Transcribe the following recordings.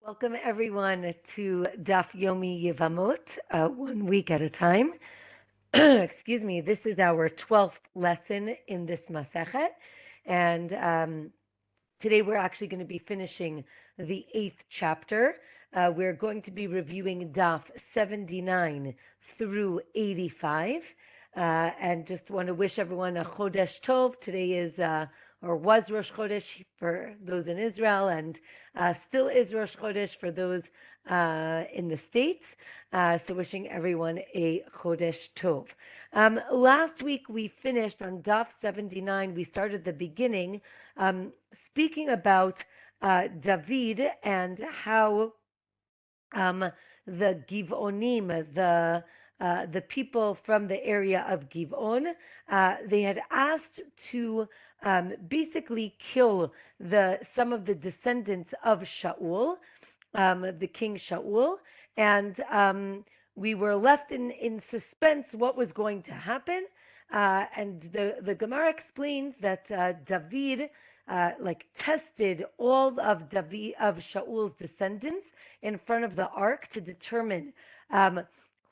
Welcome everyone to Daf Yomi Yevamot, 1 week at a time. Excuse me. This is our 12th lesson in this Masechet, and today we're actually going to be finishing the 8th chapter. We're going to be reviewing Daf 79 through 85, and just want to wish everyone a Chodesh Tov. Today is or was Rosh Chodesh for those in Israel, and still is Rosh Chodesh for those in the States. So wishing everyone a Chodesh Tov. Last week we finished on Daf 79. We started the beginning speaking about David and how the Givonim, the people from the area of Givon, they had asked to basically kill some of the descendants of Shaul, the king Shaul, and we were left in suspense what was going to happen. And the Gemara explains that David tested all of Shaul's descendants in front of the ark to determine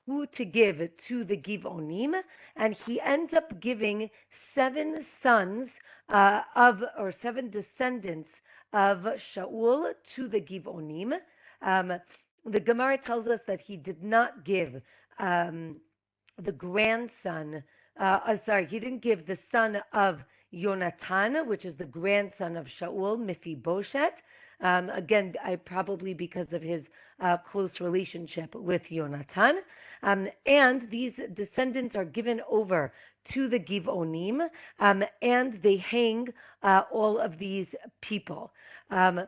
who to give to the Givonim, and he ends up giving 7 sons seven descendants of Shaul to the Givonim. The Gemara tells us that he did not give the grandson. He didn't give the son of Yonatan, which is the grandson of Shaul, Mephibosheth. Again, probably because of his close relationship with Yonatan. And these descendants are given over to the Givonim, and they hang all of these people. And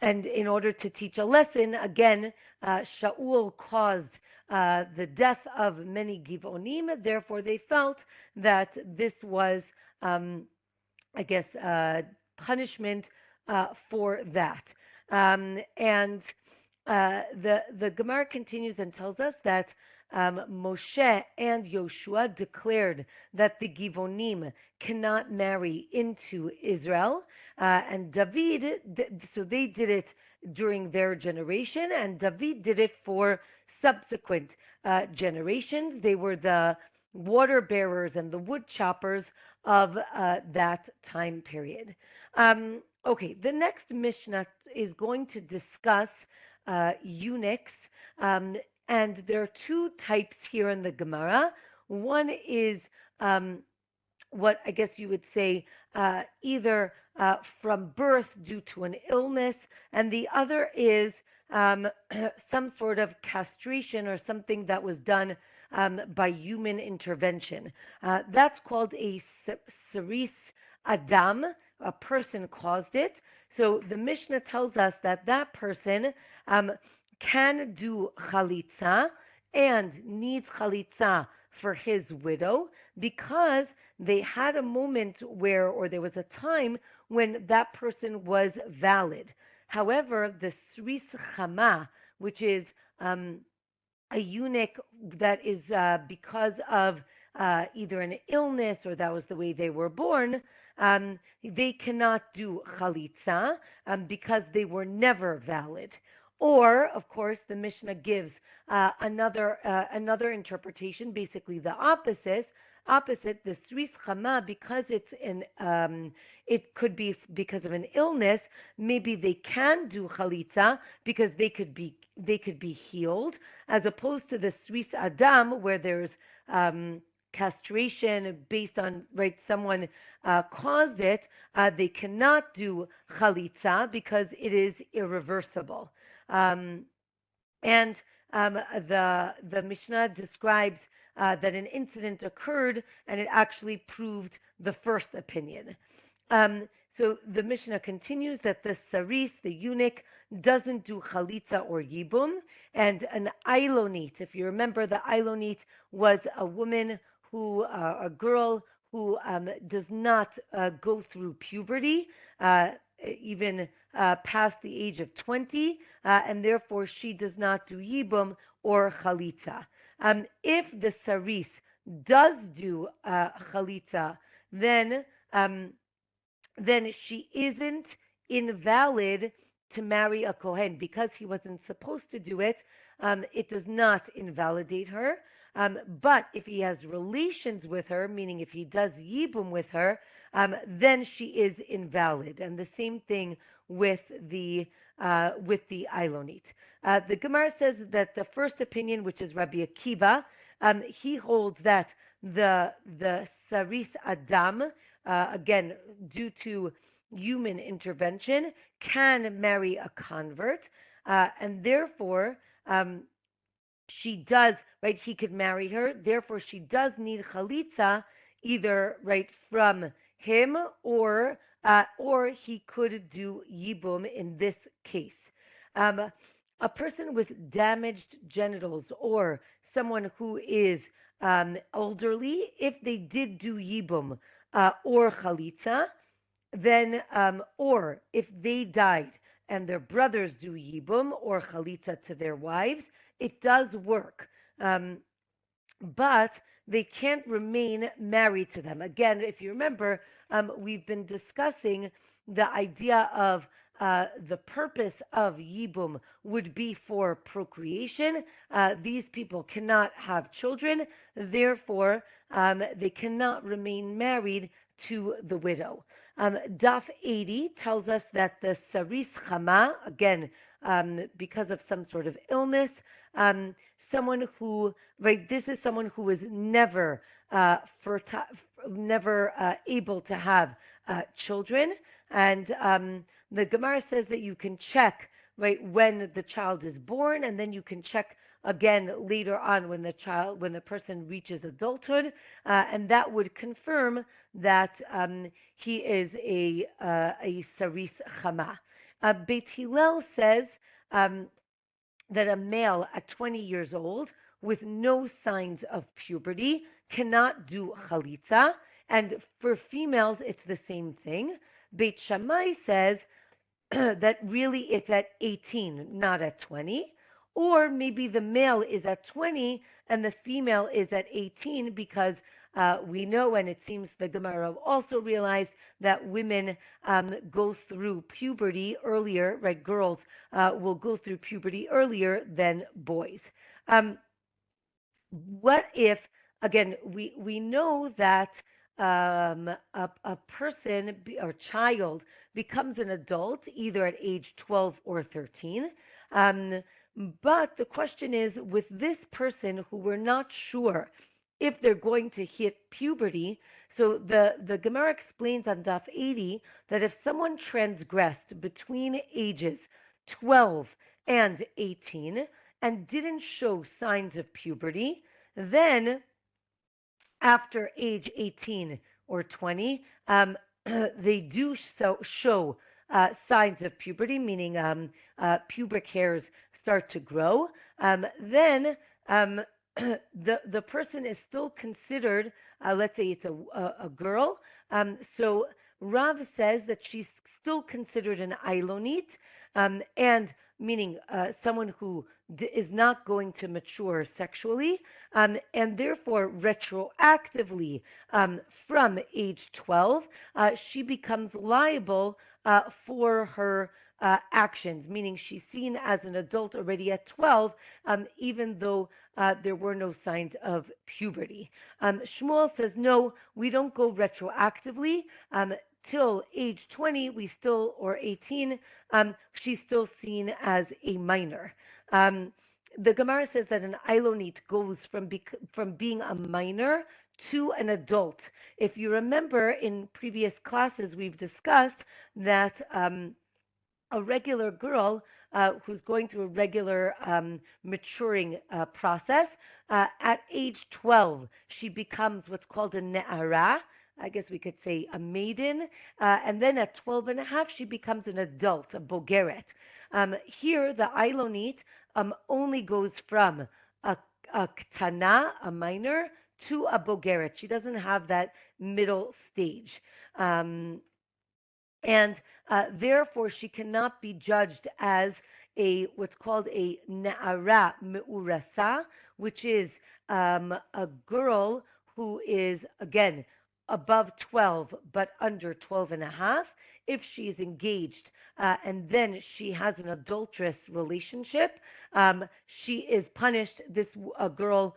in order to teach a lesson, again, Shaul caused the death of many Givonim. Therefore, they felt that this was, punishment for that. And the Gemara continues and tells us that Moshe and Yoshua declared that the Givonim cannot marry into Israel, and David, so they did it during their generation, and David did it for subsequent generations. They were the water bearers and the wood choppers of that time period. Okay, the next Mishnah is going to discuss eunuchs, and there are 2 types here in the Gemara. One is what I guess you would say either from birth due to an illness, and the other is some sort of castration or something that was done by human intervention. That's called a saris adam. A person caused it. So the Mishnah tells us that person can do Chalitza and needs Chalitza for his widow because they had a moment or there was a time when that person was valid. However, the Sris Chama, which is a eunuch that is because of either an illness or that was the way they were born, they cannot do Chalitza because they were never valid. Or, of course, the Mishnah gives another interpretation, basically the opposite, the Sris Chama, because it could be because of an illness. Maybe they can do Chalitza because they could be healed, as opposed to the Sris Adam, where there's castration based on someone caused it. They cannot do Chalitza because it is irreversible. And the Mishnah describes that an incident occurred, and it actually proved the first opinion. So the Mishnah continues that the saris, the eunuch, doesn't do Chalitza or Yibum, and an Ilonit, if you remember, the Ilonit was a woman a girl who does not go through puberty, even past the age of 20, and therefore she does not do Yibum or Chalitza. If the saris does do Chalitza, then she isn't invalid to marry a Kohen because he wasn't supposed to do it, it does not invalidate her. But if he has relations with her, meaning if he does Yibum with her, then she is invalid. And the same thing with the Ilonit. The Gemara says that the first opinion, which is Rabbi Akiva, he holds that the Saris Adam, again due to human intervention, can marry a convert, and therefore she does, right, he could marry her, therefore she does need chalitza, either right from him or he could do yibum in this case. A person with damaged genitals or someone who is elderly, if they did do yibum or chalitza, then or if they died and their brothers do yibum or chalitza to their wives, it does work. But they can't remain married to them. Again, if you remember, we've been discussing the idea of the purpose of Yibum would be for procreation. These people cannot have children, therefore, they cannot remain married to the widow. Daf 80 tells us that the Saris Chama, again, because of some sort of illness, someone who, right, this is someone who is never able to have children, and the Gemara says that you can check, right, when the child is born, and then you can check again later on when the person reaches adulthood, and that would confirm that he is a Saris Chama. Beit Hillel says that a male at 20 years old with no signs of puberty cannot do chalitza, and for females it's the same thing. Beit Shammai says that really it's at 18, not at 20, or maybe the male is at 20 and the female is at 18 because we know, and it seems the Gemara also realized, that women go through puberty earlier, right? Girls will go through puberty earlier than boys. What if, again, we know that a person or child becomes an adult either at age 12 or 13. But the question is, with this person who we're not sure if they're going to hit puberty, so the Gemara explains on Daf 80 that if someone transgressed between ages 12 and 18 and didn't show signs of puberty, then after age 18 or 20, they do show signs of puberty, meaning pubic hairs start to grow. Then the person is still considered, let's say it's a girl, so Rav says that she's still considered an Ilonit, and meaning someone who is not going to mature sexually, and therefore retroactively from age 12, she becomes liable for her actions, meaning she's seen as an adult already at 12, even though there were no signs of puberty. Shmuel says, no, we don't go retroactively. Till age 20, we still, or 18, she's still seen as a minor. The Gemara says that an Ilonit goes from being a minor to an adult. If you remember, in previous classes, we've discussed that a regular girl who's going through a regular maturing process, at age 12, she becomes what's called a ne'ara. I guess we could say a maiden, and then at 12 and a half, she becomes an adult, a bogeret. Here, the Ilonit only goes from a ktana, a minor, to a bogeret. She doesn't have that middle stage. And therefore, she cannot be judged as what's called a na'ara me'urasa, which is a girl who is, again, above 12 but under 12 and a half if she is engaged and then she has an adulterous relationship, she is punished. This a girl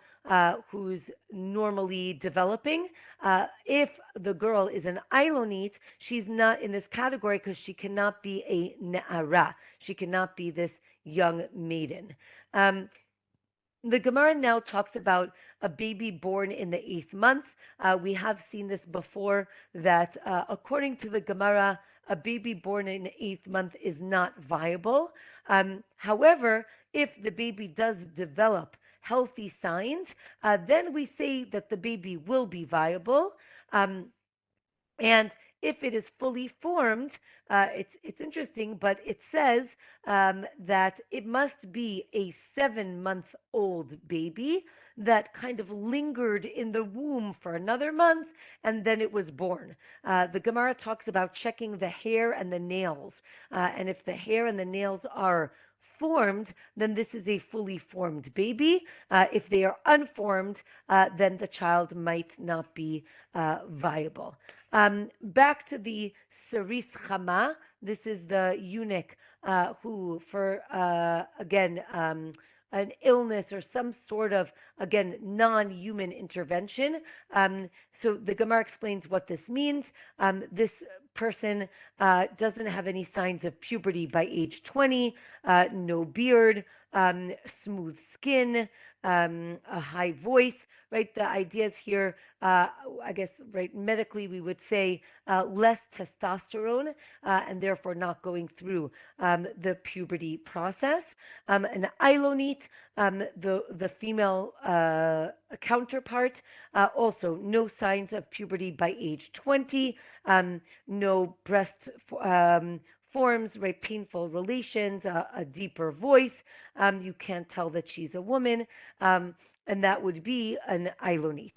who's normally developing. If the girl is an Ilonite, she's not in this category because she cannot be a Ne'ara. She cannot be this young maiden. Um, the Gemara now talks about a baby born in the eighth month. We have seen this before that according to the Gemara, a baby born in the eighth month is not viable. However, if the baby does develop healthy signs, then we say that the baby will be viable. Um, and if it is fully formed, it's interesting, but it says that it must be a 7-month old baby that kind of lingered in the womb for another month and then it was born. The Gemara talks about checking the hair and the nails. And if the hair and the nails are formed, then this is a fully formed baby. If they are unformed, then the child might not be viable. Back to the Saris Chama. This is the eunuch who, for again, an illness or some sort of, again, non-human intervention. So the Gemara explains what this means. This person doesn't have any signs of puberty by age 20, no beard, smooth skin, a high voice. Right, the ideas here, I guess, right, medically we would say less testosterone and therefore not going through the puberty process. An Ilonite, the female counterpart, also no signs of puberty by age 20, no breast forms, right, painful relations, a deeper voice. You can't tell that she's a woman. And that would be an Ilonite.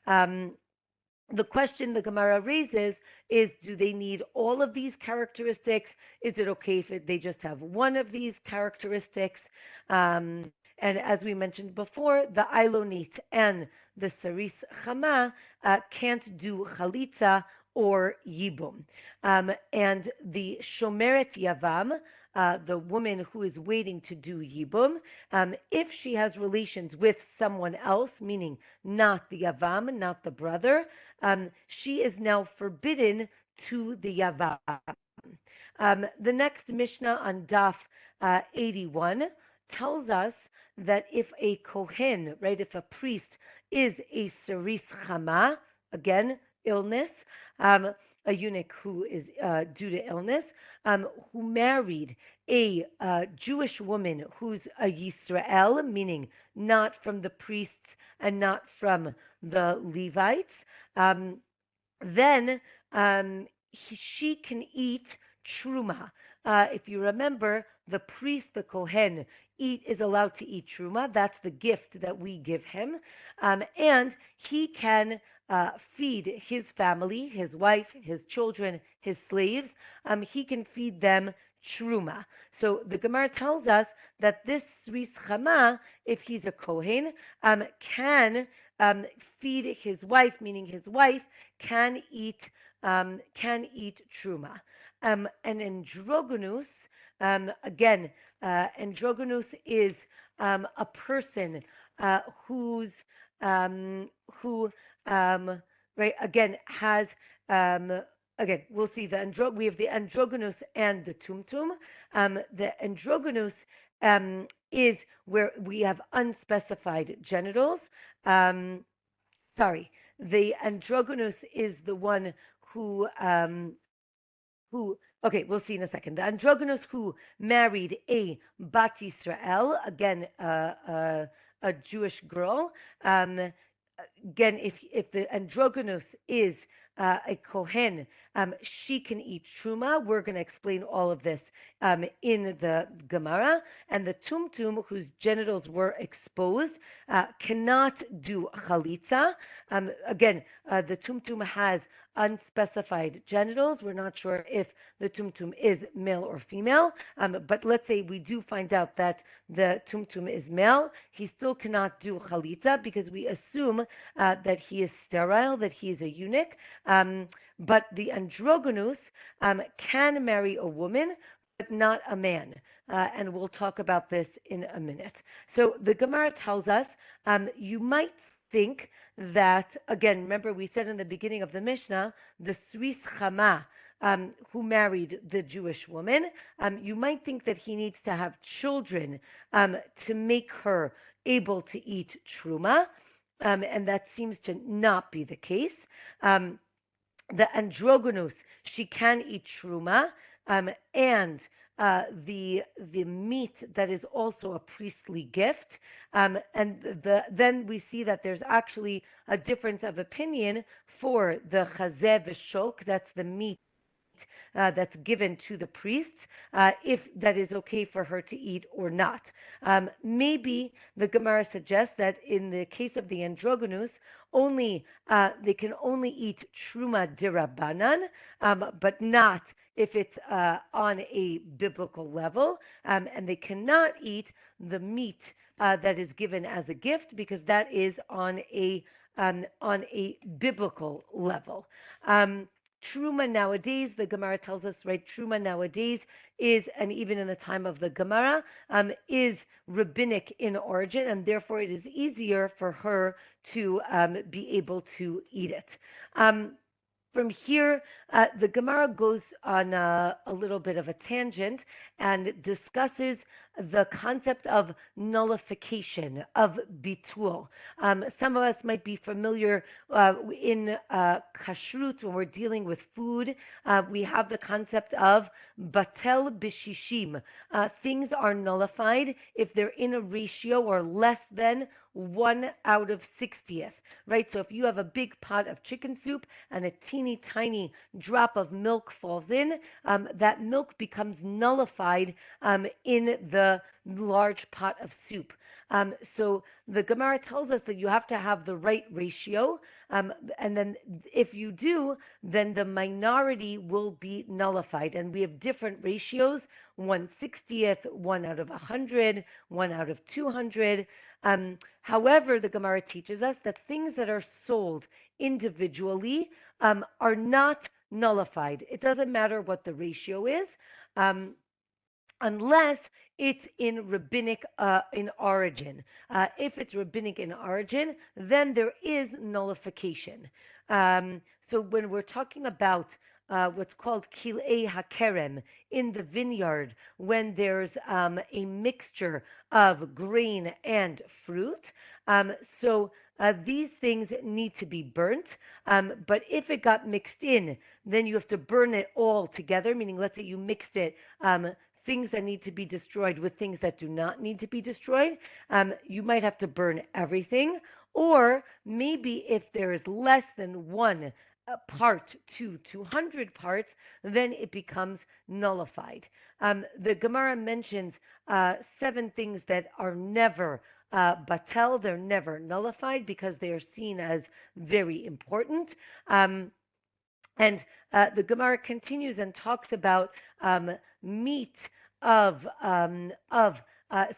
The question the Gemara raises is, do they need all of these characteristics? Is it okay if they just have one of these characteristics? And as we mentioned before, the Ilonite and the Saris Chama can't do Chalitza or Yibum. And the Shomeret Yavam, the woman who is waiting to do Yibum, if she has relations with someone else, meaning not the Yavam, not the brother, she is now forbidden to the Yavam. The next Mishnah on Daf 81 tells us that if a Kohen, right, if a priest is a Saris Chama, again, illness, a eunuch who is due to illness, who married a Jewish woman who's a Yisrael, meaning not from the priests and not from the Levites, then she can eat truma. If you remember, the priest, the Kohen, is allowed to eat truma. That's the gift that we give him. And he can feed his family, his wife, his children, his slaves. He can feed them truma. So the Gemara tells us that this Sris Chama, if he's a Kohen, can feed his wife, meaning his wife can eat truma. An androgynous, again, androgynous is a person who right, again, has again, we'll see we have the androgynous and the tumtum. The androgynous is where we have unspecified genitals. Sorry, the androgynous is the one who okay, we'll see in a second. The androgynous who married a Bat Yisrael, again, a Jewish girl. Again, if the androgynous is a Kohen, she can eat truma. We're going to explain all of this in the Gemara. And the tumtum, whose genitals were exposed, cannot do chalitza. Again, the tumtum has unspecified genitals. We're not sure if the tumtum is male or female, but let's say we do find out that the tumtum is male. He still cannot do chalitza because we assume that he is sterile, that he is a eunuch. But the androgynous can marry a woman, not a man. And we'll talk about this in a minute. So the Gemara tells us you might think that, again, remember we said in the beginning of the Mishnah, the Sris Chama, who married the Jewish woman, you might think that he needs to have children to make her able to eat truma, and that seems to not be the case. The androgynous, she can eat truma, and the meat that is also a priestly gift, then we see that there's actually a difference of opinion for the chazeh v'shok, that's the meat that's given to the priests, if that is okay for her to eat or not. Maybe the Gemara suggests that in the case of the androgynous, only they can only eat truma dirabanan, but not if it's on a biblical level, and they cannot eat the meat that is given as a gift because that is on a biblical level. Truma nowadays, the Gemara tells us, right, Truma nowadays is, and even in the time of the Gemara, is rabbinic in origin, and therefore it is easier for her to be able to eat it. From here, the Gemara goes on a little bit of a tangent and discusses the concept of nullification, of bitul. Some of us might be familiar in kashrut, when we're dealing with food, we have the concept of batel bishishim. Things are nullified if they're in a ratio or less than 1/60th, right? So if you have a big pot of chicken soup and a teeny tiny drop of milk falls in, that milk becomes nullified in the large pot of soup. So the Gemara tells us that you have to have the right ratio, and then if you do, then the minority will be nullified. And we have different ratios: 1/60th, 1/100, 1/200. However, the Gemara teaches us that things that are sold individually are not nullified. It doesn't matter what the ratio is, unless it's in rabbinic in origin. If it's rabbinic in origin, then there is nullification. So when we're talking about what's called kilei hakerem in the vineyard, when there's a mixture of grain and fruit, so these things need to be burnt, but if it got mixed in, then you have to burn it all together, meaning let's say you mixed it, things that need to be destroyed with things that do not need to be destroyed, you might have to burn everything. Or maybe if there is less than one part to 200 parts, then it becomes nullified. The Gemara mentions 7 things that are never batel, they're never nullified because they are seen as very important. And the Gemara continues and talks about meat of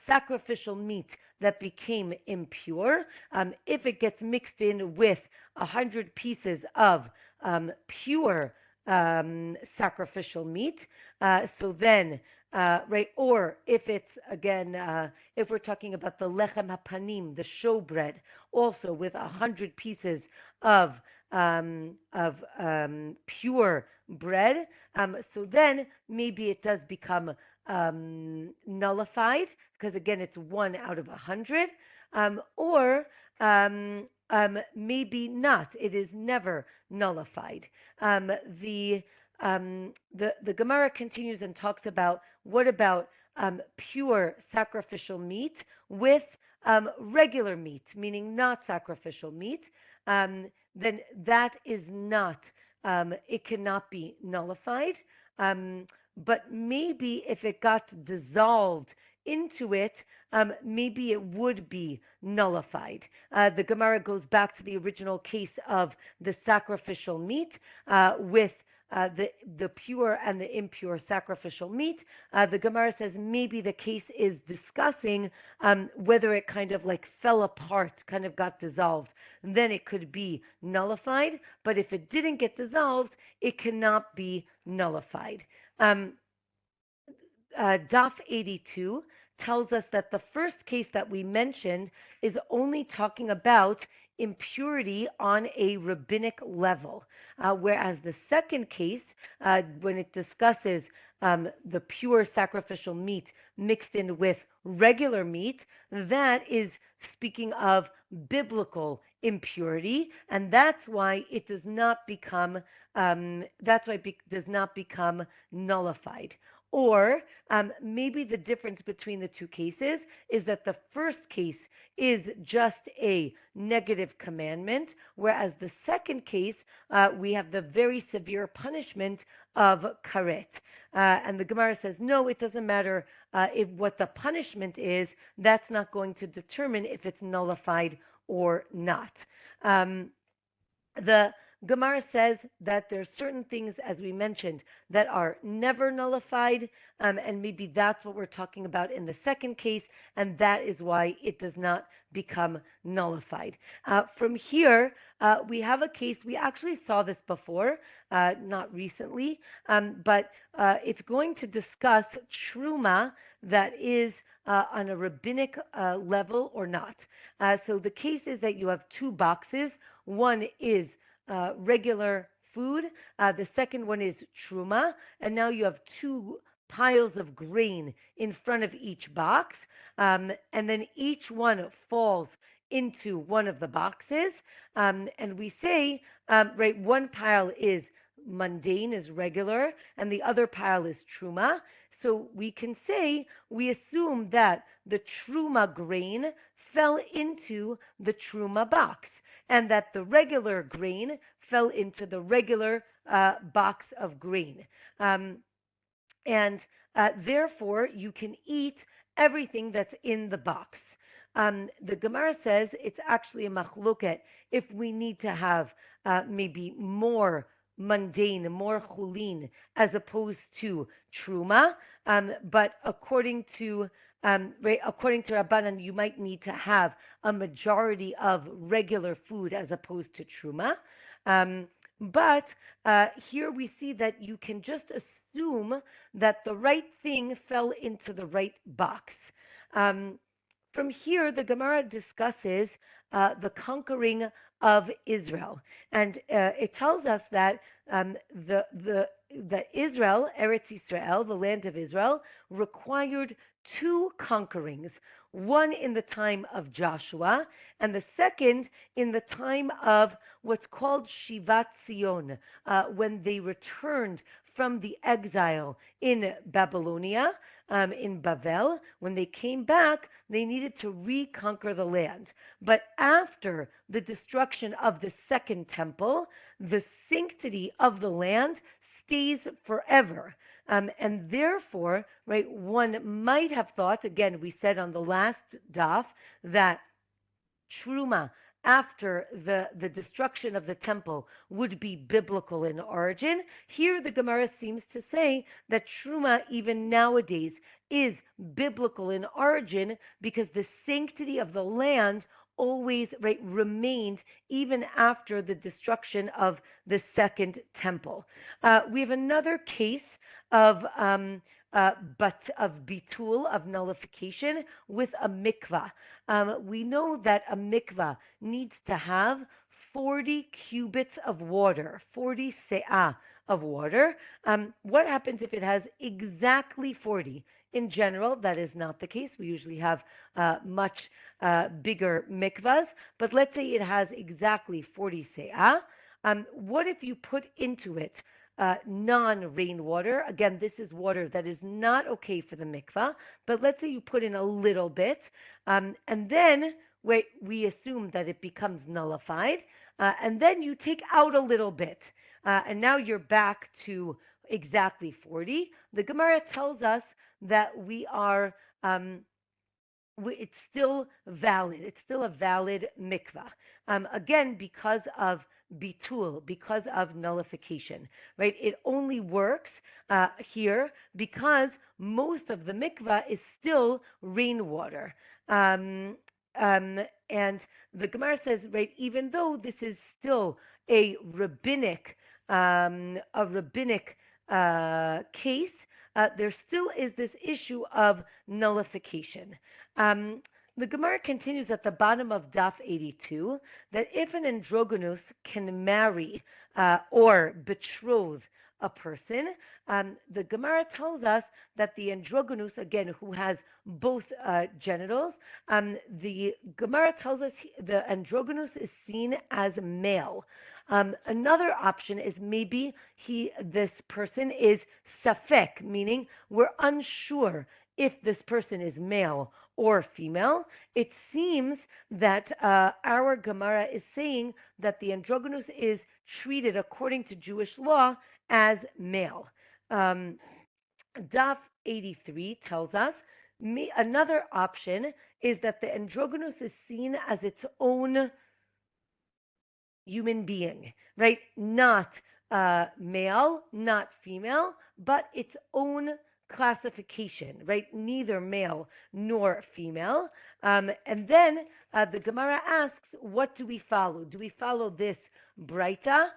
sacrificial meat that became impure. If it gets mixed in with 100 pieces of pure sacrificial meat, so then, right, or if it's, again, if we're talking about the lechem hapanim, the showbread, also with 100 pieces of pure bread, so then maybe it does become nullified, because again it's 1/100, or maybe not. It is never nullified. The Gemara continues and talks about what about pure sacrificial meat with regular meat, meaning not sacrificial meat. Then that is not. It cannot be nullified. But maybe if it got dissolved into it, maybe it would be nullified. The Gemara goes back to the original case of the sacrificial meat with the pure and the impure sacrificial meat. The Gemara says maybe the case is discussing whether it kind of like fell apart, kind of got dissolved. Then it could be nullified. But if it didn't get dissolved, it cannot be nullified. Daf 82 tells us that the first case that we mentioned is only talking about impurity on a rabbinic level, whereas the second case, when it discusses the pure sacrificial meat mixed in with regular meat, that is speaking of biblical impurity, and that's why it does not become does not become nullified. Or maybe the difference between the two cases is that the first case is just a negative commandment, whereas the second case, we have the very severe punishment of karet. And the Gemara says, no, it doesn't matter if what the punishment is, that's not going to determine if it's nullified or not. The Gemara says that there's certain things, as we mentioned, that are never nullified, and maybe that's what we're talking about in the second case, and that is why it does not become nullified. From here, we have a case, we actually saw this before, not recently, but it's going to discuss truma that is on a rabbinic level or not. So the case is that you have two boxes. One is regular food. The second one is truma. And now you have two piles of grain in front of each box. And then each one falls into one of the boxes. And we say, right, one pile is mundane, is regular, and the other pile is truma. So we can say, we assume that the truma grain fell into the truma box, and that the regular grain fell into the regular box of grain. And therefore, you can eat everything that's in the box. The Gemara says it's actually a machloket if we need to have maybe more mundane, more chulin, as opposed to truma. But according to Rabbanan, you might need to have a majority of regular food as opposed to truma. But here we see that you can just assume that the right thing fell into the right box. From here, the Gemara discusses the conquering of Israel, and it tells us that that Israel, Eretz Israel, the land of Israel, required two conquerings. One in the time of Joshua, and the second in the time of what's called Shivat Zion, when they returned from the exile in Babylonia, in Bavel. When they came back, they needed to reconquer the land. But after the destruction of the second temple, the sanctity of the land stays forever. And therefore, right, one might have thought, again, we said on the last daf, that truma after the destruction of the temple would be biblical in origin. Here the Gemara seems to say that truma even nowadays is biblical in origin because the sanctity of the land always remained even after the destruction of the second temple. We have another case of bitul, of nullification, with a mikvah. We know that a mikvah needs to have 40 cubits of water, 40 se'ah of water. What happens if it has exactly 40? In general, that is not the case. We usually have much bigger mikvahs, but let's say it has exactly 40 se'ah. What if you put into it non-rainwater? Again, this is water that is not okay for the mikvah, but let's say you put in a little bit, and then we assume that it becomes nullified, and then you take out a little bit, and now you're back to exactly 40. The Gemara tells us that we are, it's still valid. It's still a valid mikvah. Again, because of bitul, because of nullification, right? It only works here because most of the mikvah is still rainwater. And the Gemara says, right, even though this is still a rabbinic case, there still is this issue of nullification. Um, the Gemara continues at the bottom of Daf 82 that if an androgynous can marry or betroth a person, the Gemara tells us that the androgynous, again, who has both genitals, the Gemara tells us the androgynous is seen as male. Another option is maybe this person is safek, meaning we're unsure if this person is male or female. It seems that our Gemara is saying that the androgynous is treated according to Jewish law as male. Daf 83 tells us another option is that the androgynous is seen as its own human being, right? Not male, not female, but its own classification, right? Neither male nor female. And then the Gemara asks, what do we follow? Do we follow this Braita,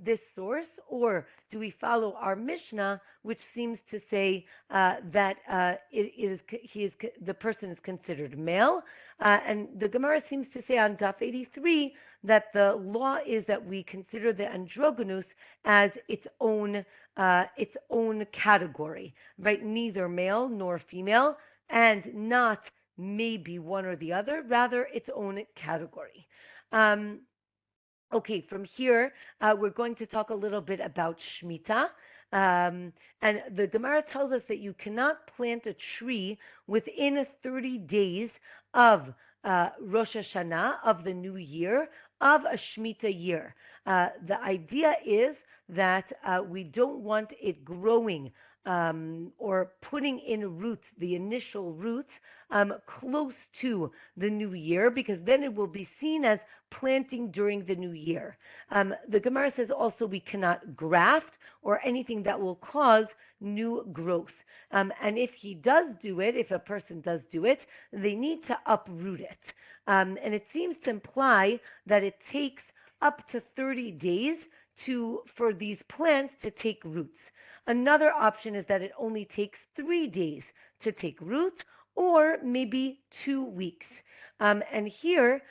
this source, or do we follow our Mishnah, which seems to say that the person is considered male? And the Gemara seems to say on Daf 83 that the law is that we consider the androgynous as its own category, right? Neither male nor female, and not maybe one or the other, rather its own category. Okay, from here, we're going to talk a little bit about Shemitah. And the Gemara tells us that you cannot plant a tree within 30 days of Rosh Hashanah, of the new year, of a Shemitah year. The idea is that we don't want it growing or putting in roots, the initial roots, close to the new year, because then it will be seen as planting during the new year. The Gemara says also we cannot graft or anything that will cause new growth. And if if a person does do it, they need to uproot it. And it seems to imply that it takes up to 30 days for these plants to take roots. Another option is that it only takes 3 days to take root, or maybe 2 weeks. And here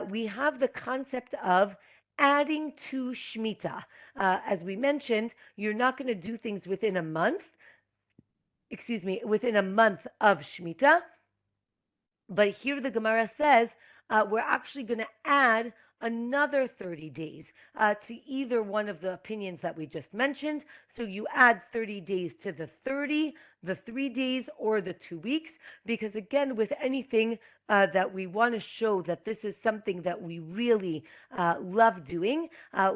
we have the concept of adding to Shemitah. As we mentioned, you're not going to do things within a month of Shemitah. But here the Gemara says we're actually going to add another 30 days to either one of the opinions that we just mentioned. So you add 30 days to the 30, the 3 days, or the 2 weeks, because again, with anything that we want to show that this is something that we really love doing,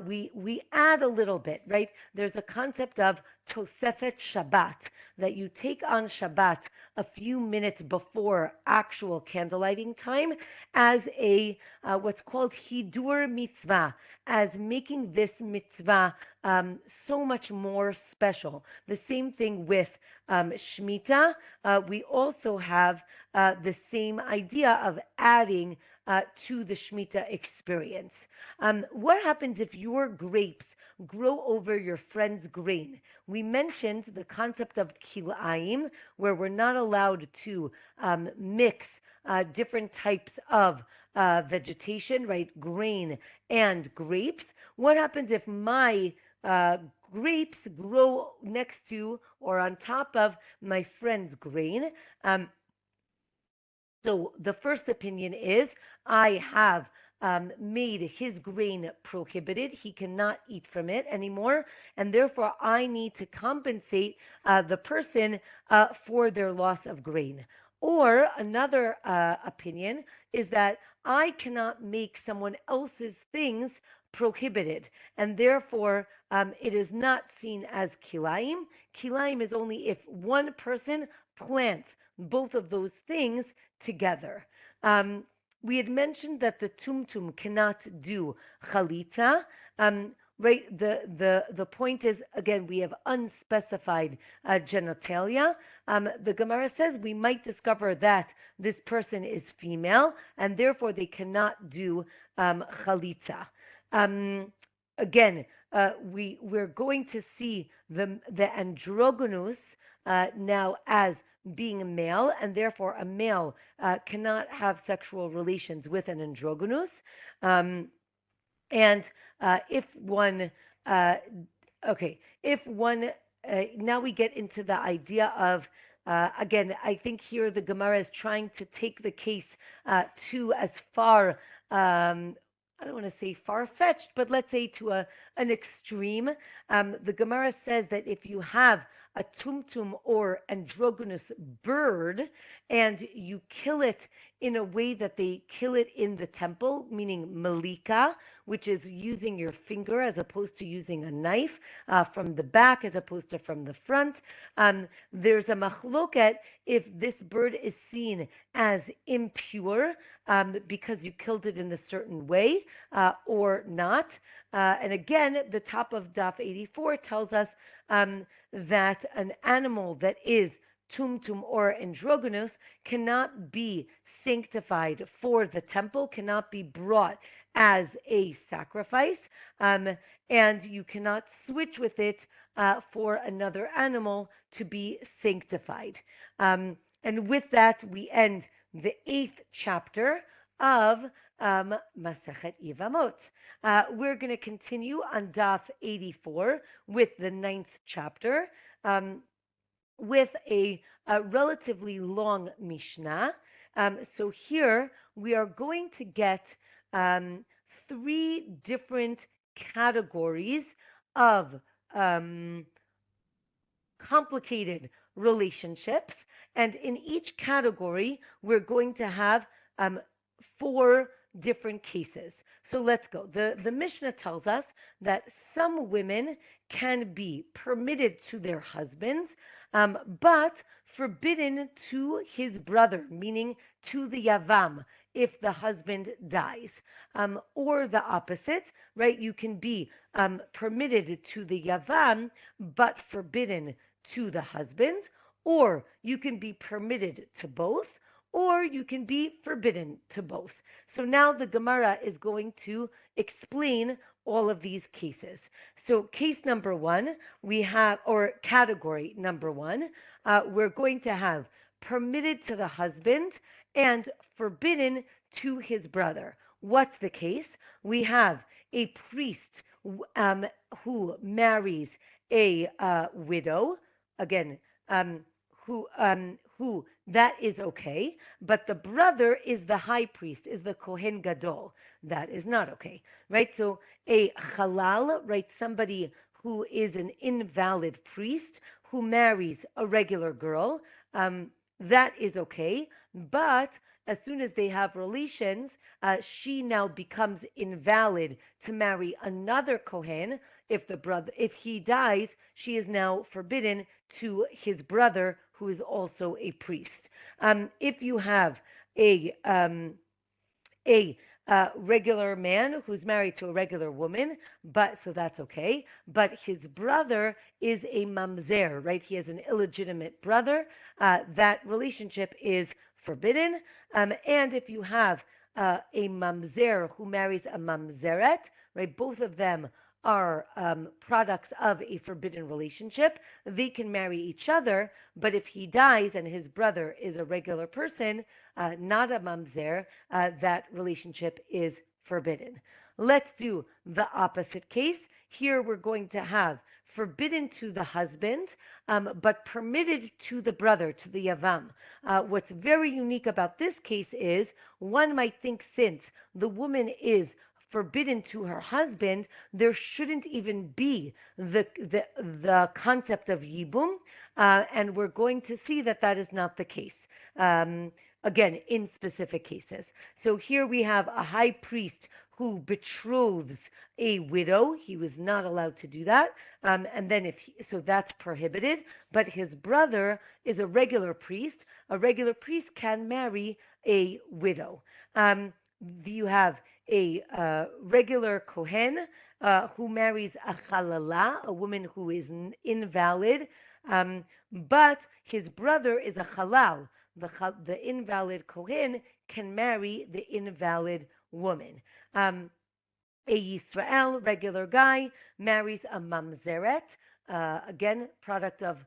we add a little bit, right? There's a concept of Tosefet Shabbat, that you take on Shabbat a few minutes before actual candlelighting time as a what's called Hidur Mitzvah, as making this mitzvah so much more special. The same thing with Shemitah. We also have the same idea of adding to the Shemitah experience. What happens if your grapes grow over your friend's grain? We mentioned the concept of kilaim, where we're not allowed to mix different types of vegetation, right? Grain and grapes. What happens if my grapes grow next to or on top of my friend's grain? So the first opinion is I have made his grain prohibited. He cannot eat from it anymore, and therefore I need to compensate the person for their loss of grain. Or another opinion is that I cannot make someone else's things prohibited, and therefore it is not seen as kilaim. Kilaim is only if one person plants both of those things together. We had mentioned that the Tumtum cannot do Chalitza. Right, the point is, again, we have unspecified genitalia. The Gemara says we might discover that this person is female, and therefore they cannot do Chalitza. Again, we're going to see the androgynous now as being a male, and therefore a male cannot have sexual relations with an androgynous. Um, and if one, uh, okay, if one, now we get into the idea of, again, I think here the Gemara is trying to take the case to as far, I don't want to say far fetched, but let's say to an extreme. The Gemara says that if you have a tumtum or androgynous bird and you kill it in a way that they kill it in the temple, meaning malika, which is using your finger as opposed to using a knife from the back as opposed to from the front. There's a machloket if this bird is seen as impure because you killed it in a certain way or not. And again, the top of Daf 84 tells us that an animal that is tumtum or androgynous cannot be sanctified for the temple, cannot be brought as a sacrifice, and you cannot switch with it for another animal to be sanctified. And with that, we end the 8th chapter of Masechet Yevamot. We're going to continue on Daf 84 with the 9th chapter with a relatively long Mishnah. So here we are going to get 3 different categories of complicated relationships. And in each category, we're going to have 4 different cases. So let's go. The Mishnah tells us that some women can be permitted to their husbands, but forbidden to his brother, meaning to the Yavam, if the husband dies. Or the opposite, right? You can be permitted to the Yavam, but forbidden to the husband, or you can be permitted to both, or you can be forbidden to both. So now the Gemara is going to explain all of these cases. So case number 1, we have, or category number 1, we're going to have permitted to the husband and forbidden to his brother. What's the case? We have a priest who marries a widow, again, who that is okay, but the brother is the high priest, is the Kohen Gadol. That is not okay, right? So a halal, right, somebody who is an invalid priest who marries a regular girl, that is okay, but as soon as they have relations, she now becomes invalid to marry another Kohen. If he dies, she is now forbidden to his brother, who is also a priest. If you have a regular man who's married to a regular woman, so that's okay. But his brother is a mamzer, right? He has an illegitimate brother. That relationship is forbidden. And if you have a mamzer who marries a mamzeret, right? Both of them are products of a forbidden relationship. They can marry each other, but if he dies and his brother is a regular person, not a mamzer, that relationship is forbidden. Let's do the opposite case. Here we're going to have forbidden to the husband, but permitted to the brother, to the Yavam. What's very unique about this case is one might think since the woman is forbidden to her husband, there shouldn't even be the concept of Yibum, and we're going to see that that is not the case. Again, in specific cases. So here we have a high priest who betroths a widow. He was not allowed to do that. And then so that's prohibited. But his brother is a regular priest. A regular priest can marry a widow. You have a regular Kohen who marries a chalala, a woman who is invalid, but his brother is a halal. The invalid Kohen can marry the invalid woman. A Yisrael, regular guy, marries a mamzeret, again, product of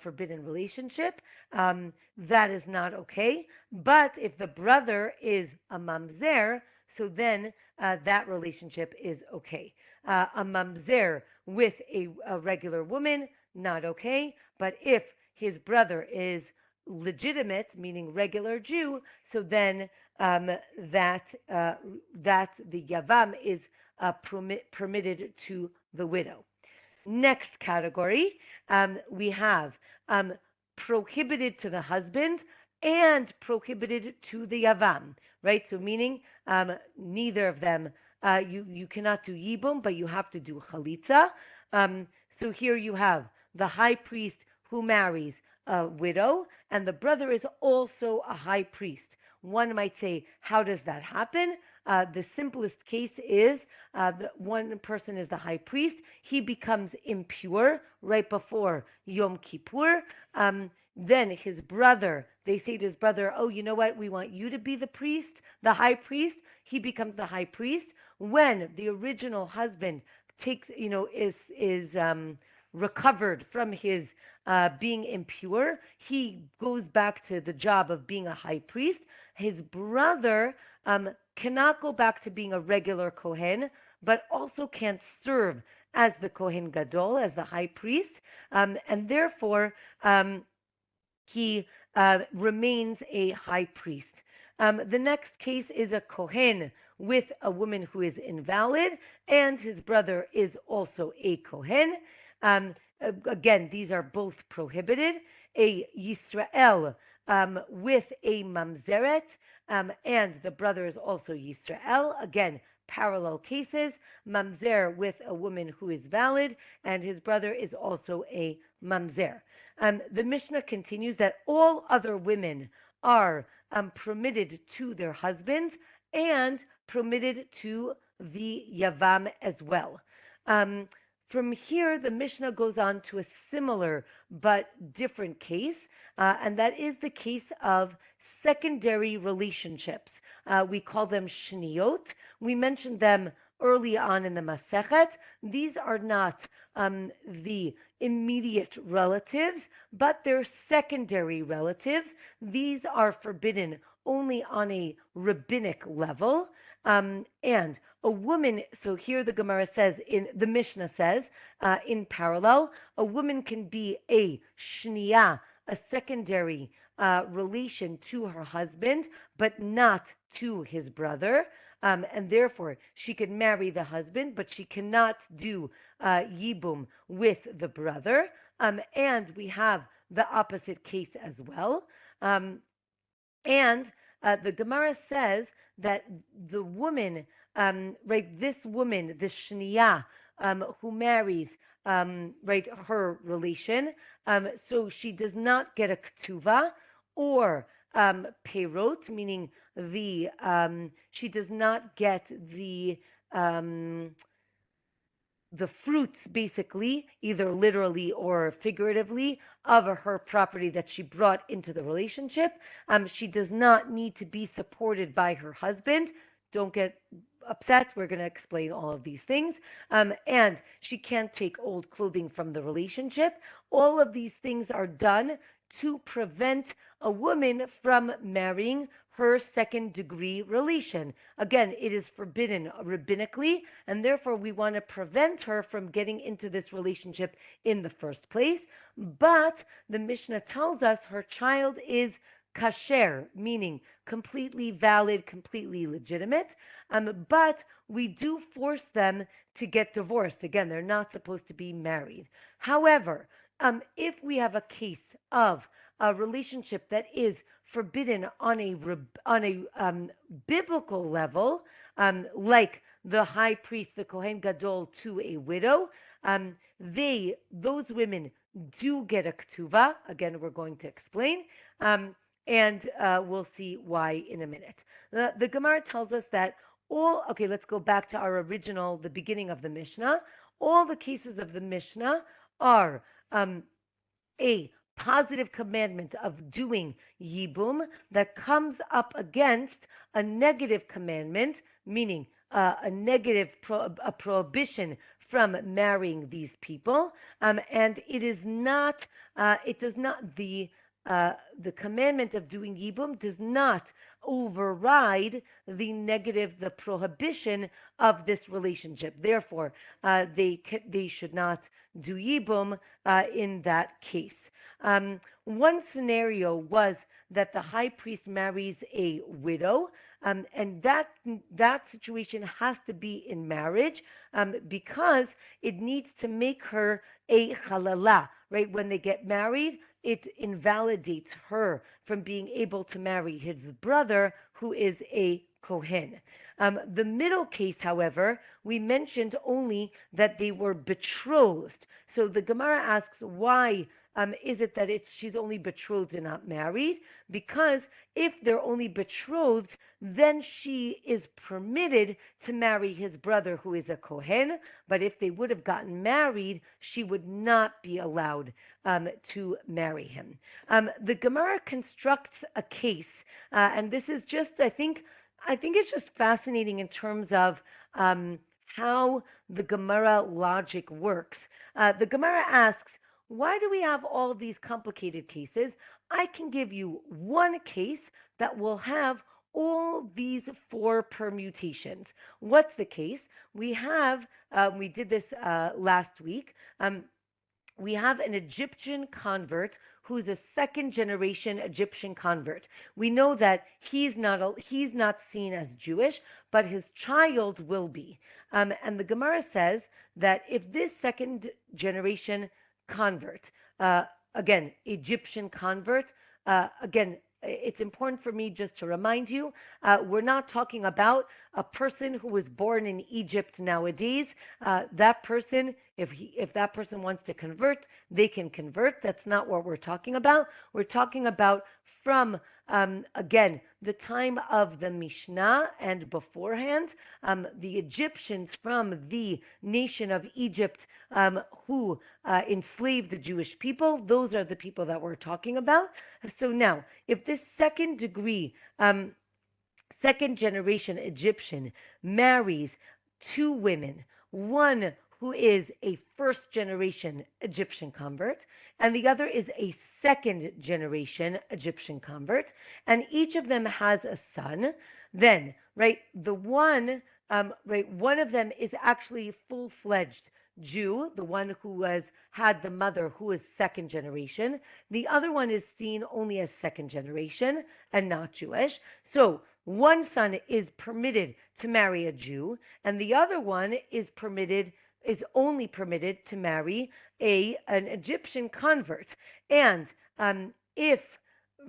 forbidden relationship. That is not okay. But if the brother is a mamzer, so then that relationship is okay. A mamzer with a regular woman, not okay. But if his brother is legitimate, meaning regular Jew, so then that that the Yavam is permitted to the widow. Next category, we have prohibited to the husband and prohibited to the Yavam, right? So meaning neither of them, you cannot do Yibum, but you have to do Chalitza. So here you have the high priest who marries a widow, and the brother is also a high priest. One might say, how does that happen? The simplest case is one person is the high priest. He becomes impure right before Yom Kippur. Then his brother, they say to his brother, oh, you know what? We want you to be the priest, the high priest. He becomes the high priest. When the original husband takes, is recovered from his being impure, he goes back to the job of being a high priest. His brother cannot go back to being a regular Kohen, but also can't serve as the Kohen Gadol, as the high priest, and therefore he remains a high priest. The next case is a Kohen with a woman who is invalid, and his brother is also a Kohen. Again, these are both prohibited. A Yisrael with a Mamzeret, and the brother is also Yisrael. Again, parallel cases. Mamzer with a woman who is valid, and his brother is also a Mamzer. The Mishnah continues that all other women are permitted to their husbands and permitted to the Yavam as well. From here, the Mishnah goes on to a similar but different case, and that is the case of secondary relationships. We call them shniyot. We mentioned them early on in the Masechet. These are not the immediate relatives, but they're secondary relatives. These are forbidden only on a rabbinic level. And a woman, so here the Gemara says, the Mishnah says, in parallel, a woman can be a shniyah, a secondary relation to her husband, but not to his brother. And therefore, she can marry the husband, but she cannot do Yibum with the brother. And we have the opposite case as well. And the Gemara says that the woman, this woman, this shniyah, who marries, her relation, so she does not get a ketuvah or perot, meaning she does not get the fruits, basically, either literally or figuratively, of her property that she brought into the relationship. She does not need to be supported by her husband. Don't get upset. We're going to explain all of these things. And she can't take old clothing from the relationship. All of these things are done to prevent a woman from marrying her second degree relation. Again, it is forbidden rabbinically, and therefore we want to prevent her from getting into this relationship in the first place. But the Mishnah tells us her child is kasher, meaning completely valid, completely legitimate. But we do force them to get divorced. Again, they're not supposed to be married. However, if we have a case of a relationship that is forbidden on a biblical level, like the high priest, the Kohen Gadol, to a widow, those women do get a ketuvah. Again, we're going to explain, and we'll see why in a minute. The Gemara tells us that let's go back to the beginning of the Mishnah. All the cases of the Mishnah are a positive commandment of doing Yibum that comes up against a negative commandment, meaning a negative prohibition from marrying these people, and it is not. It does not the commandment of doing Yibum does not override the negative, the prohibition of this relationship. Therefore, they should not do Yibum in that case. One scenario was that the high priest marries a widow, and that situation has to be in marriage because it needs to make her a halala. Right when they get married, it invalidates her from being able to marry his brother, who is a Kohen. The middle case, however, we mentioned only that they were betrothed. So the Gemara asks, why is it that she's only betrothed and not married? Because if they're only betrothed, then she is permitted to marry his brother, who is a Kohen. But if they would have gotten married, she would not be allowed to marry him. The Gemara constructs a case, and this is just, I think it's just fascinating in terms of how the Gemara logic works. The Gemara asks, why do we have all these complicated cases? I can give you one case that will have all these four permutations. What's the case? We have, we did this last week, we have an Egyptian convert who's a second generation Egyptian convert. We know that he's not seen as Jewish, but his child will be. And the Gemara says that if this second generation convert, again, Egyptian convert, again, it's important for me just to remind you, we're not talking about a person who was born in Egypt nowadays. That person, if that person wants to convert, they can convert. That's not what we're talking about. We're talking about from, again, the time of the Mishnah and beforehand, the Egyptians from the nation of Egypt who enslaved the Jewish people, those are the people that we're talking about. So now, if this second generation Egyptian marries two women, one who is a first generation Egyptian convert, and the other is a second generation Egyptian convert, and each of them has a son, then, right, one of them is actually full-fledged Jew, the one who had the mother who is second generation. The other one is seen only as second generation and not Jewish. So one son is permitted to marry a Jew, and the other one is only permitted to marry an Egyptian convert. And if,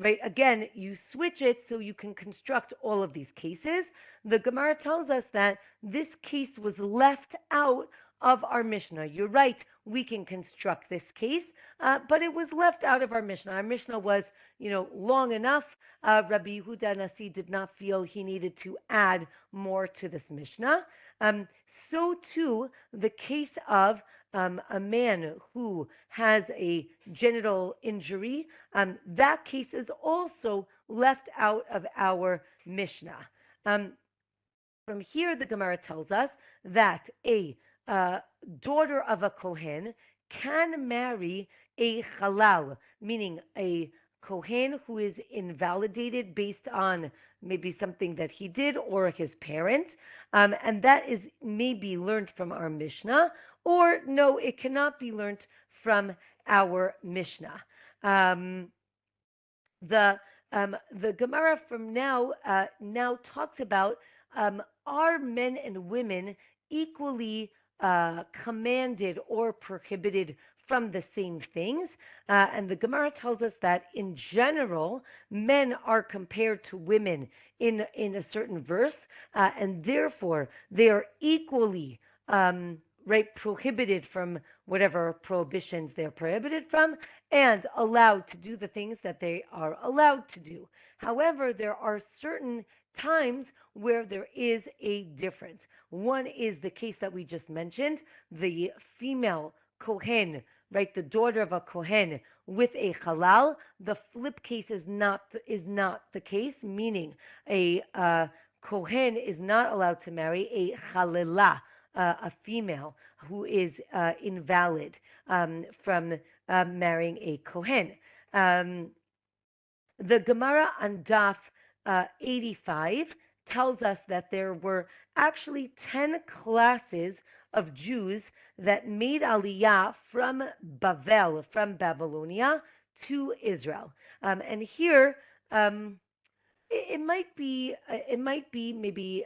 right, again, you switch it so you can construct all of these cases, the Gemara tells us that this case was left out of our Mishnah. You're right, we can construct this case, but it was left out of our Mishnah. Our Mishnah was, long enough. Rabbi Yehuda Nasi did not feel he needed to add more to this Mishnah. So too, the case of a man who has a genital injury, that case is also left out of our Mishnah. From here, the Gemara tells us that a daughter of a Kohen can marry a halal, meaning a Kohen who is invalidated based on maybe something that he did or his parents, and that is maybe learned from our Mishnah, or no, it cannot be learned from our Mishnah. The Gemara from now talks about, are men and women equally commanded or prohibited from the same things? And the Gemara tells us that in general, men are compared to women in a certain verse, and therefore they are equally prohibited from whatever prohibitions they're prohibited from, and allowed to do the things that they are allowed to do. However, there are certain times where there is a difference. One is the case that we just mentioned, the female Kohen, right, the daughter of a Kohen with a halal. The flip case is not the case, meaning a Kohen is not allowed to marry a halila, a female who is invalid from marrying a Kohen. Um, the Gemara on Daf 85 tells us that there were actually 10 classes of Jews that made Aliyah from Bavel, from Babylonia, to Israel. And here, um, it might be maybe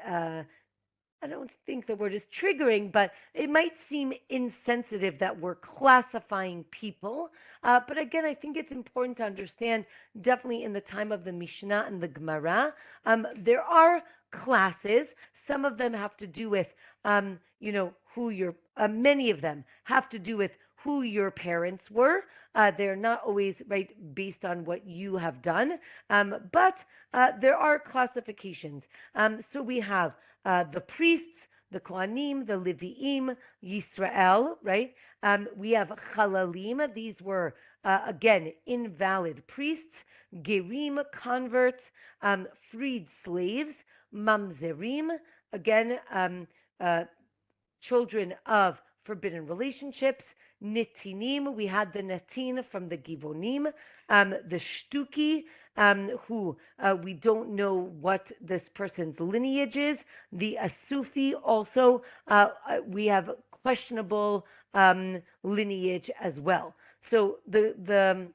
I don't think the word is triggering, but it might seem insensitive that we're classifying people. But again, I think it's important to understand, definitely in the time of the Mishnah and the Gemara, there are classes. Some of them have to do with, who your, many of them have to do with who your parents were. They're not always right based on what you have done, but there are classifications. So we have the priests, the Kohanim, the Leviim, Yisrael, right? We have Chalalim. These were, again, invalid priests, Gerim, converts, freed slaves, Mamzerim, again, children of forbidden relationships, Nitinim, we had the Natin from the Givonim, the Shtuki, who we don't know what this person's lineage is. The Asufi also, we have questionable lineage as well. So the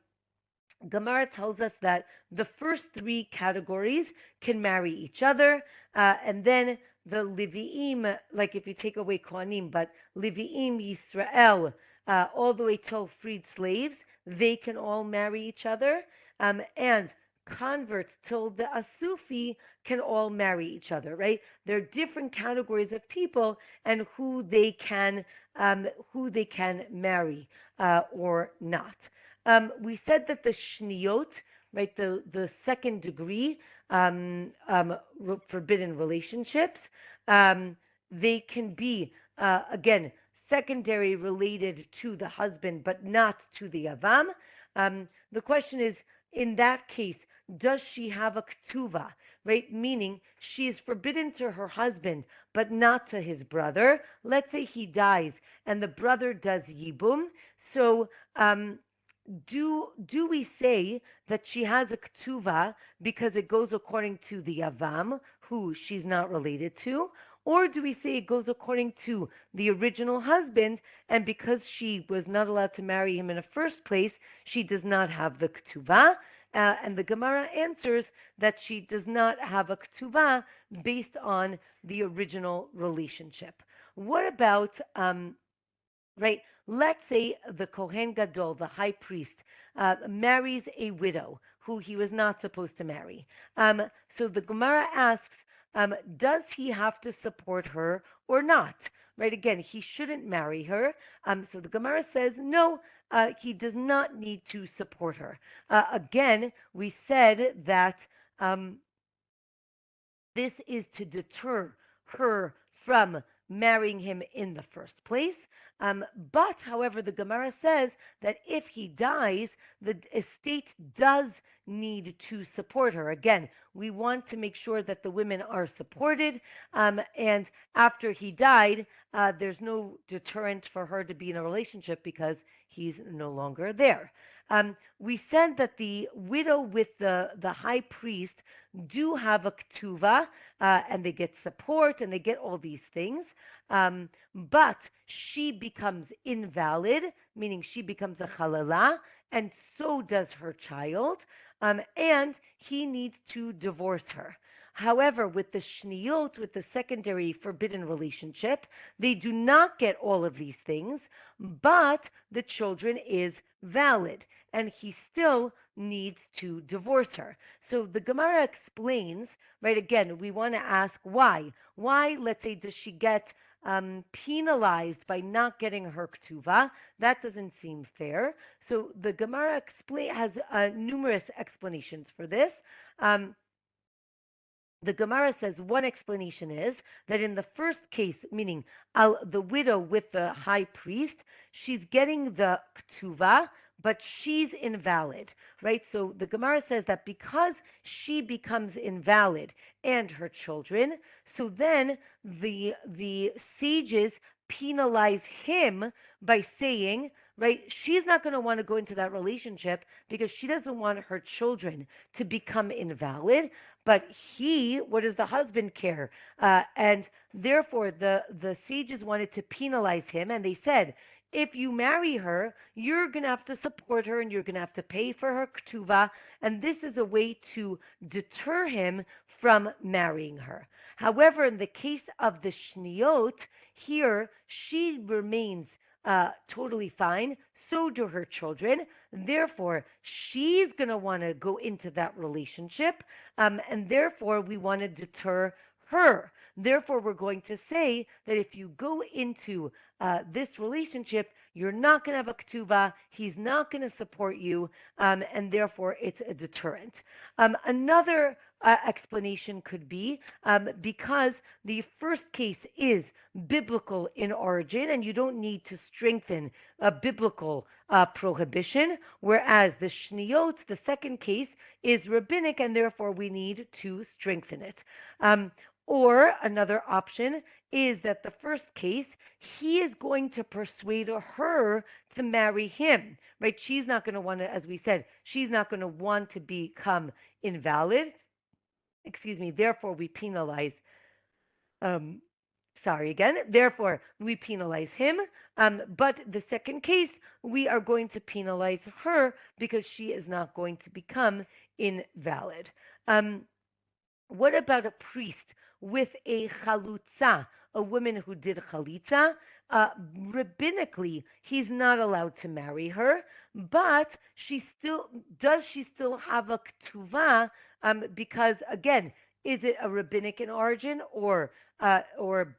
Gemara tells us that the first three categories can marry each other, and then the Leviim, like if you take away Kohanim, but Leviim, Yisrael, all the way till freed slaves, they can all marry each other, and converts till the Asufi can all marry each other, right? There are different categories of people and who they can marry or not. We said that the shniyot, right, the second degree forbidden relationships, they can be again secondary related to the husband, but not to the Yavam. The question is, in that case, does she have a ketuvah, right? Meaning she is forbidden to her husband, but not to his brother. Let's say he dies and the brother does Yibum. So do we say that she has a ketuvah because it goes according to the Yavam, who she's not related to? Or do we say it goes according to the original husband, and because she was not allowed to marry him in the first place, she does not have the ketuvah? And the Gemara answers that she does not have a ketuvah based on the original relationship. What about, right, let's say the Kohen Gadol, the high priest, marries a widow who he was not supposed to marry. So the Gemara asks, does he have to support her or not? Right, again, he shouldn't marry her. So the Gemara says, no, he does not need to support her. Again, we said that this is to deter her from marrying him in the first place. But, however, the Gemara says that if he dies, the estate does need to support her. Again, we want to make sure that the women are supported, and after he died, there's no deterrent for her to be in a relationship because he's no longer there. We said that the widow with the high priest do have a ketuvah, and they get support and they get all these things, but she becomes invalid, meaning she becomes a chalala, and so does her child, and he needs to divorce her. However, with the shniyot, with the secondary forbidden relationship, they do not get all of these things, but the children is valid, and he still needs to divorce her. So the Gemara explains, right, again, we want to ask why. Why, let's say, does she get penalized by not getting her ketuvah? That doesn't seem fair. So the Gemara has numerous explanations for this. The Gemara says one explanation is that in the first case, meaning the widow with the high priest, she's getting the ketuvah, but she's invalid, right? So the Gemara says that because she becomes invalid and her children, so then the sages penalize him by saying, right, she's not going to want to go into that relationship because she doesn't want her children to become invalid. But he, what does the husband care? And therefore, the sages wanted to penalize him, and they said, if you marry her, you're going to have to support her and you're going to have to pay for her ketuvah. And this is a way to deter him from marrying her. However, in the case of the shniyot, here she remains totally fine. So do her children. Therefore, she's going to want to go into that relationship. And therefore, we want to deter her. Therefore, we're going to say that if you go into this relationship, you're not going to have a ketuvah. He's not going to support you, and therefore it's a deterrent. Another explanation could be because the first case is biblical in origin, and you don't need to strengthen a biblical prohibition, whereas the shniyot, the second case, is rabbinic, and therefore we need to strengthen it. Or another option is that the first case, he is going to persuade her to marry him, right? She's not going to want to, as we said, she's not going to want to become invalid. Excuse me. Therefore, we penalize. Um, sorry again. Therefore, we penalize him. But the second case, we are going to penalize her because she is not going to become invalid. What about a priest with a chalutza, a woman who did chalitza? Rabbinically, he's not allowed to marry her, but she still have a ketuvah? Because again, is it a rabbinic in origin or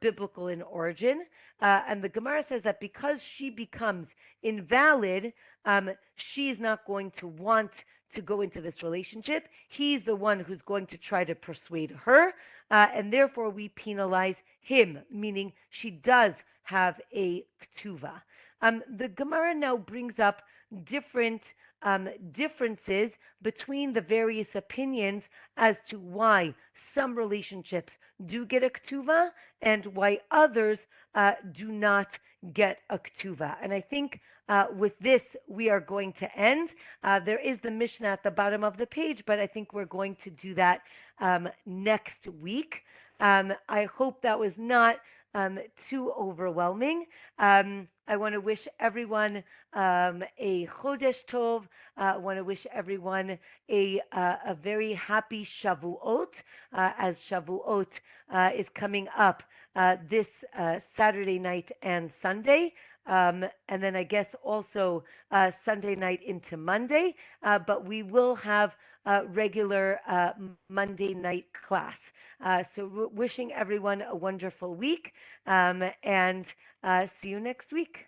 biblical in origin? And the Gemara says that because she becomes invalid, she's not going to want to go into this relationship. He's the one who's going to try to persuade her, and therefore we penalize him, meaning she does have a ketuvah. The Gemara now brings up different differences between the various opinions as to why some relationships do get a ketuvah and why others do not get a ketuvah. And I think with this, we are going to end. There is the Mishnah at the bottom of the page, but I think we're going to do that next week. I hope that was not too overwhelming. I want to wish everyone a Chodesh Tov. I want to wish everyone a very happy Shavuot, as Shavuot is coming up this Saturday night and Sunday. And then I guess also Sunday night into Monday, but we will have regular Monday night class. So wishing everyone a wonderful week, and see you next week.